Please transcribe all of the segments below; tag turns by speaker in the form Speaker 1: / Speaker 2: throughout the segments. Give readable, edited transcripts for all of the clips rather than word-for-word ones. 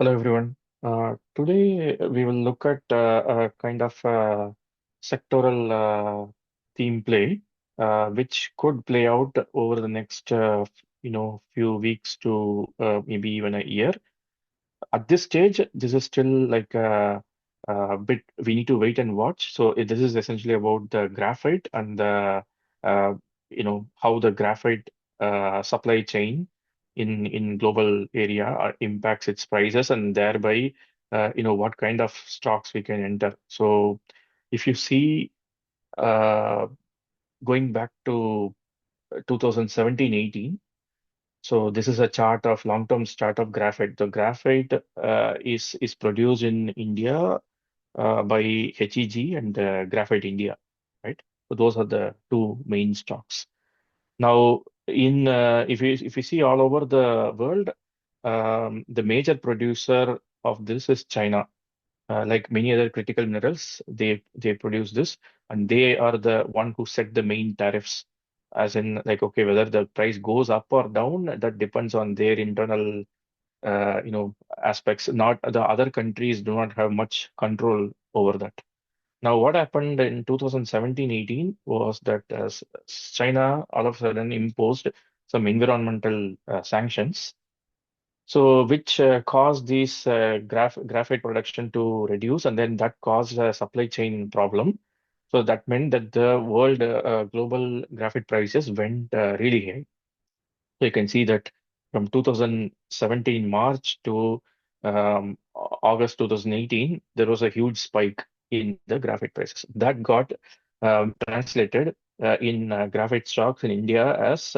Speaker 1: Hello, everyone. Today we will look at a kind of sectoral theme play, which could play out over the next, few weeks to maybe even a year. At this stage, this is still like a bit we need to wait and watch. So this is essentially about the graphite and the uh, how the graphite supply chain in global area impacts its prices and thereby what kind of stocks we can enter. So if you see uh, going back to 2017-18. So this is a chart of long-term chart of graphite. The graphite is produced in India by HEG and Graphite India, right? So those are the two main stocks. Now, in if you see all over the world, the major producer of this is China. Like many other critical minerals, they produce this, and they are the one who set the main tariffs. As in, like, okay, whether the price goes up or down, that depends on their internal, aspects. Not the other countries do not have much control over that. Now, what happened in 2017-18 was that China all of a sudden imposed some environmental sanctions, so which caused these graphite production to reduce, and then that caused a supply chain problem. So that meant that the world global graphite prices went really high. So you can see that from 2017 March to August 2018, there was a huge spike in the graphite prices. That got translated in graphite stocks in India as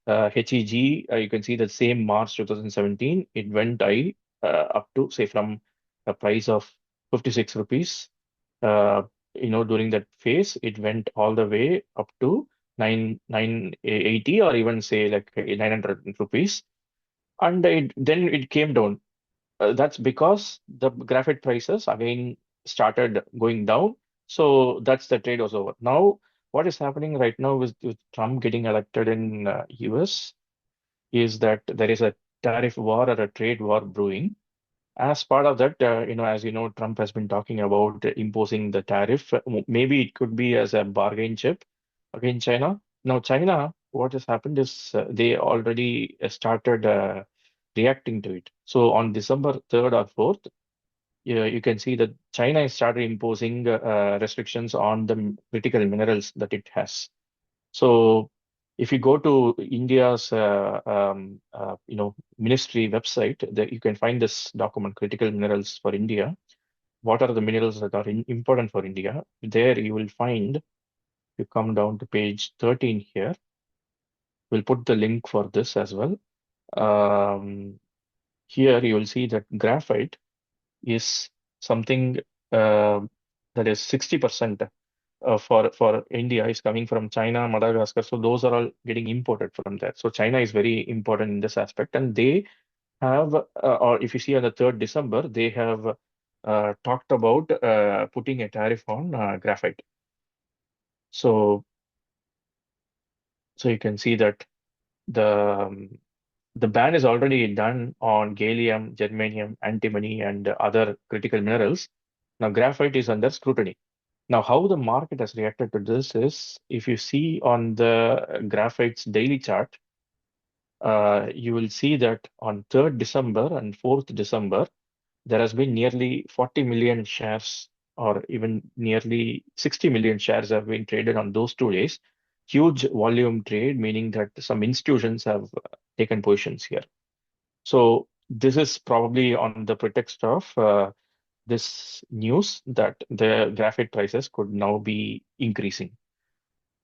Speaker 1: HEG. You can see the same March 2017, it went high up to, say, from a price of 56 rupees. Uh, during that phase, it went all the way up to 980 or even say like 900 rupees, and then it came down. That's because the graphite prices again started going down. So that's the trade was over. Now, what is happening right now with Trump getting elected in US is that there is a tariff war or a trade war brewing. As part of that, as you know, Trump has been talking about imposing the tariff. Maybe it could be as a bargain chip against China. Now, China, what has happened is they already started reacting to it. So on December 3rd or 4th, you can see that China has started imposing restrictions on the critical minerals that it has. So if you go to India's ministry website, that you can find this document, Critical Minerals for India. What are the minerals that are important for India? There you will find, you come down to page 13 here. We'll put the link for this as well. Um, Here you will see that graphite is something uh, that is 60% for India is coming from China, Madagascar. So those are all getting imported from there. So China is very important in this aspect, and they have, or if you see on the 3rd December, they have talked about putting a tariff on graphite. So you can see that the the ban is already done on gallium, germanium, antimony, and other critical minerals. Now graphite is under scrutiny. Now, how the market has reacted to this is if you see on the graphite's daily chart, you will see that on 3rd December and 4th December, there has been nearly 40 million shares, or even nearly 60 million shares have been traded on those 2 days. Huge volume trade, meaning that some institutions have taken positions here. So this is probably on the pretext of this news that the graphite prices could now be increasing.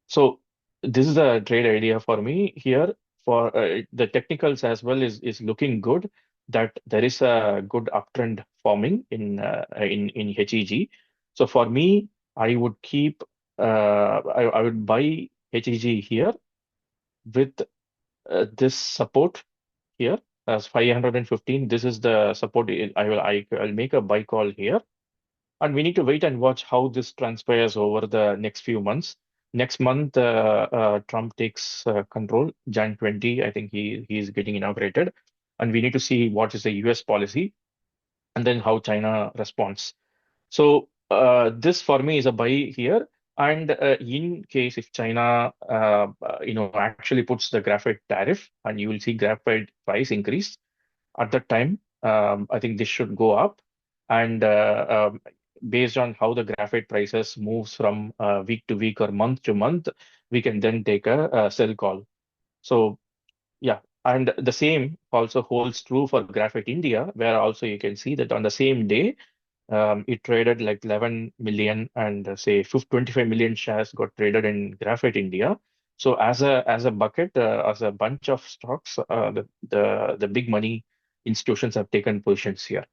Speaker 1: So this is a trade idea for me here. For the technicals as well is looking good. That there is a good uptrend forming in HEG. So for me, I would keep I would buy HEG here with this support here as 515. This is the support. I'll make a buy call here, and we need to wait and watch how this transpires over the next few months. Next month, Trump takes control, Jan 20. I think he's getting inaugurated, and we need to see what is the U.S. policy. and then how China responds. So this for me is a buy here. And in case if China, actually puts the graphite tariff, and you will see graphite price increase at that time, I think this should go up. And based on how the graphite prices moves from week to week or month to month, we can then take a sell call. So yeah, and the same also holds true for Graphite India, where also you can see that on the same day, it traded like 11 million, and say 25 million shares got traded in Graphite India. So as a bucket, as a bunch of stocks, the big money institutions have taken positions here.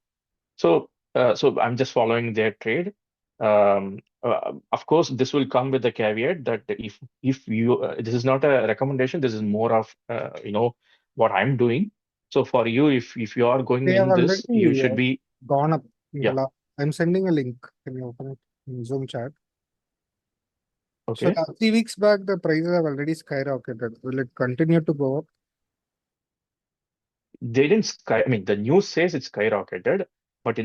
Speaker 1: So I'm just following their trade. Of course, this will come with the caveat that if you this is not a recommendation, this is more of what I'm doing. So for you, if you are going
Speaker 2: They have
Speaker 1: in this, you
Speaker 2: already
Speaker 1: should be.
Speaker 2: gone up in the
Speaker 1: Yeah.
Speaker 2: last. I'm sending a link. Can you open it in Zoom chat? So
Speaker 1: Okay.
Speaker 2: 3 weeks back, the prices have already skyrocketed. Will it continue to go up?
Speaker 1: They didn't sky. I mean, the news says it's skyrocketed, but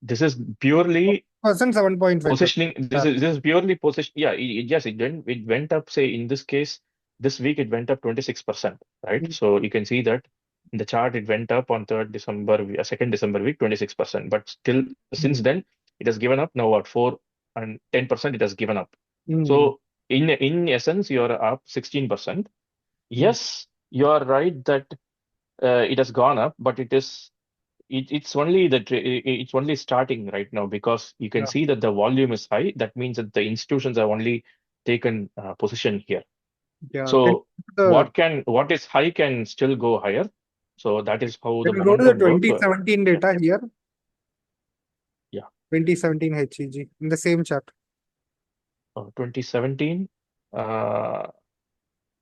Speaker 1: this is purely
Speaker 2: Percent 7.5%.
Speaker 1: positioning. This is purely position. Yeah, yes, it went up. Say in this case, this week it went up 26%, right? So you can see that in the chart it went up on 2nd December week 26%, but still since then it has given up. Now what, 4 and 10% it has given up.
Speaker 2: Mm.
Speaker 1: So in essence you are up 16%.
Speaker 2: Mm.
Speaker 1: Yes, you are right that it has gone up, but it's only starting right now, because you can
Speaker 2: Yeah.
Speaker 1: see that the volume is high. That means that the institutions have only taken position here.
Speaker 2: Yeah.
Speaker 1: So
Speaker 2: The,
Speaker 1: what is high can still go higher. So that is how the
Speaker 2: can you go to the
Speaker 1: momentum work.
Speaker 2: 2017
Speaker 1: Yeah,
Speaker 2: data here?
Speaker 1: yeah.
Speaker 2: 2017 HEG in the same chart.
Speaker 1: 2017. Uh,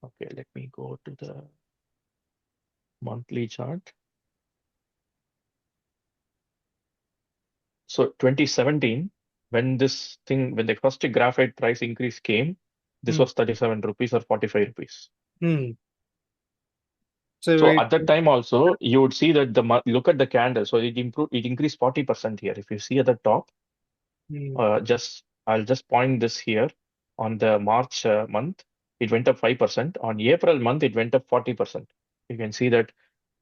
Speaker 1: okay, let me go to the monthly chart. So 2017, when the first graphite price increase came, this
Speaker 2: Mm.
Speaker 1: was 37 rupees or 45 rupees.
Speaker 2: Mm. So
Speaker 1: So
Speaker 2: wait.
Speaker 1: at that time also, you would see that look at the candle. So it increased 40% here. If you see at the top,
Speaker 2: Mm.
Speaker 1: I'll just point this here on the March month, it went up 5%. On April month, it went up 40%. You can see that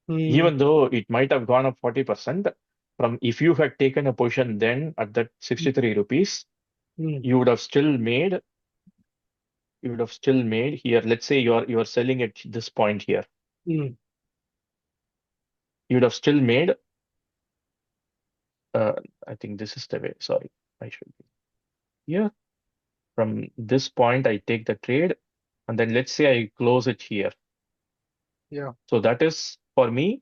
Speaker 2: Mm.
Speaker 1: even though it might have gone up 40%, from if you had taken a position then at that 63 rupees,
Speaker 2: Mm.
Speaker 1: you would have still made here. Let's say you're selling at this point here.
Speaker 2: Mm.
Speaker 1: You would have still made uh, I think this is the way. Sorry, I should be here. From this point, I take the trade, and then let's say I close it here.
Speaker 2: Yeah.
Speaker 1: So that is for me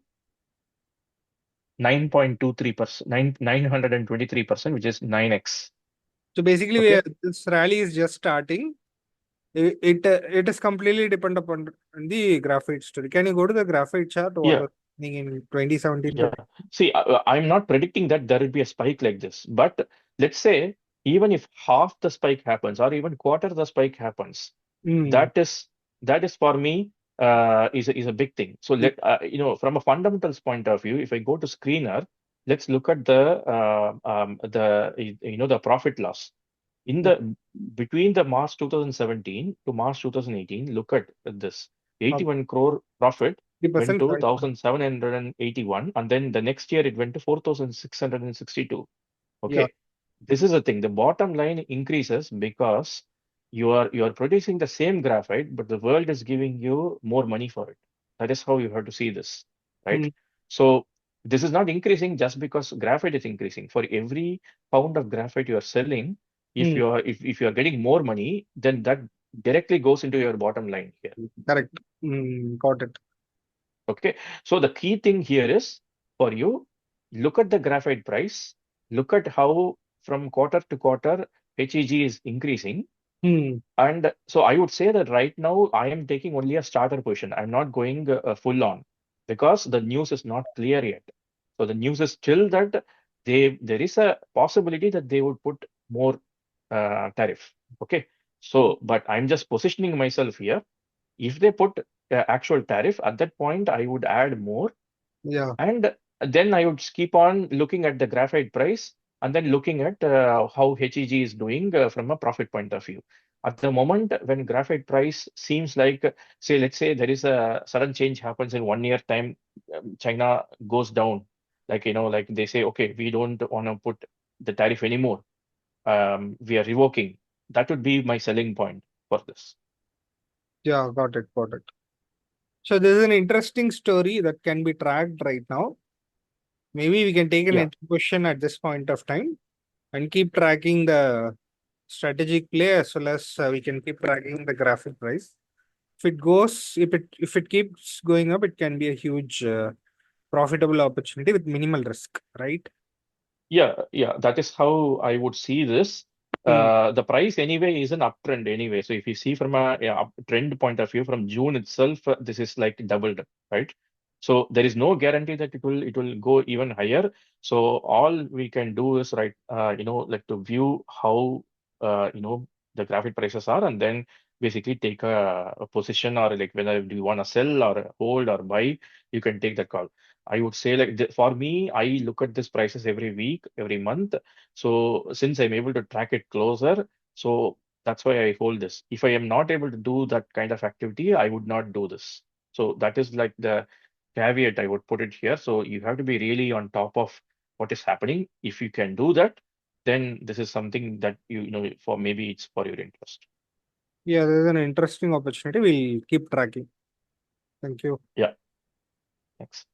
Speaker 1: 9.23%, 923%, which is 9x.
Speaker 2: So basically,
Speaker 1: Okay.
Speaker 2: this rally is just starting. It is completely dependent upon the graphite story. Can you go to the graphite chart? What
Speaker 1: Yeah.
Speaker 2: was happening in 2017 to
Speaker 1: Yeah. See, I'm not predicting that there will be a spike like this, but let's say even if half the spike happens, or even quarter the spike happens,
Speaker 2: mm.
Speaker 1: that is for me is a big thing. So from a fundamentals point of view, if I go to screener, let's look at the profit loss in the between the March 2017 to March 2018. Look at this 81 crore profit went
Speaker 2: 50%
Speaker 1: to
Speaker 2: point.
Speaker 1: 1,781, and then the next year it went to 4,662.
Speaker 2: Yeah.
Speaker 1: Okay, this is the thing. The bottom line increases because you are producing the same graphite, but the world is giving you more money for it. That is how you have to see this, right?
Speaker 2: Mm.
Speaker 1: So this is not increasing just because graphite is increasing. For every pound of graphite you are selling,
Speaker 2: Mm.
Speaker 1: if you are getting more money, then that directly goes into your bottom line here.
Speaker 2: Correct. Mm. Got it.
Speaker 1: Okay, so the key thing here is for you, look at the graphite price, look at how from quarter to quarter HEG is increasing.
Speaker 2: Mm.
Speaker 1: And so I would say that right now I am taking only a starter position. I'm not going full on because the news is not clear yet. So the news is still that there is a possibility that they would put more tariff. Okay, so but I'm just positioning myself here. If they put actual tariff at that point, I would add more.
Speaker 2: Yeah.
Speaker 1: And then I would keep on looking at the graphite price and then looking at how HEG is doing from a profit point of view. At the moment, when graphite price seems like, say, let's say there is a sudden change happens in 1 year time, China goes down, like, like they say, okay, we don't want to put the tariff anymore. We are revoking. That would be my selling point for this.
Speaker 2: Yeah, got it, got it. So this is an interesting story that can be tracked right now. Maybe we can take an
Speaker 1: Yeah.
Speaker 2: question at this point of time and keep tracking the strategic play, as well as we can keep tracking the graphic price. If it keeps going up, it can be a huge profitable opportunity with minimal risk, right?
Speaker 1: Yeah, that is how I would see this.
Speaker 2: Hmm.
Speaker 1: The price anyway is an uptrend anyway. So if you see from a trend point of view, from June itself, this is like doubled, right? So there is no guarantee that it will go even higher. So all we can do is like to view how the graphic prices are, and then basically take a position, or like whether do you want to sell or hold or buy, you can take that call. I would say like for me, I look at this prices every week, every month. So since I'm able to track it closer, so that's why I hold this. If I am not able to do that kind of activity, I would not do this. So that is like the caveat I would put it here. So you have to be really on top of what is happening. If you can do that, then this is something that for maybe it's for your interest.
Speaker 2: Yeah, this is an interesting opportunity. We'll keep tracking. Thank you.
Speaker 1: Yeah, thanks.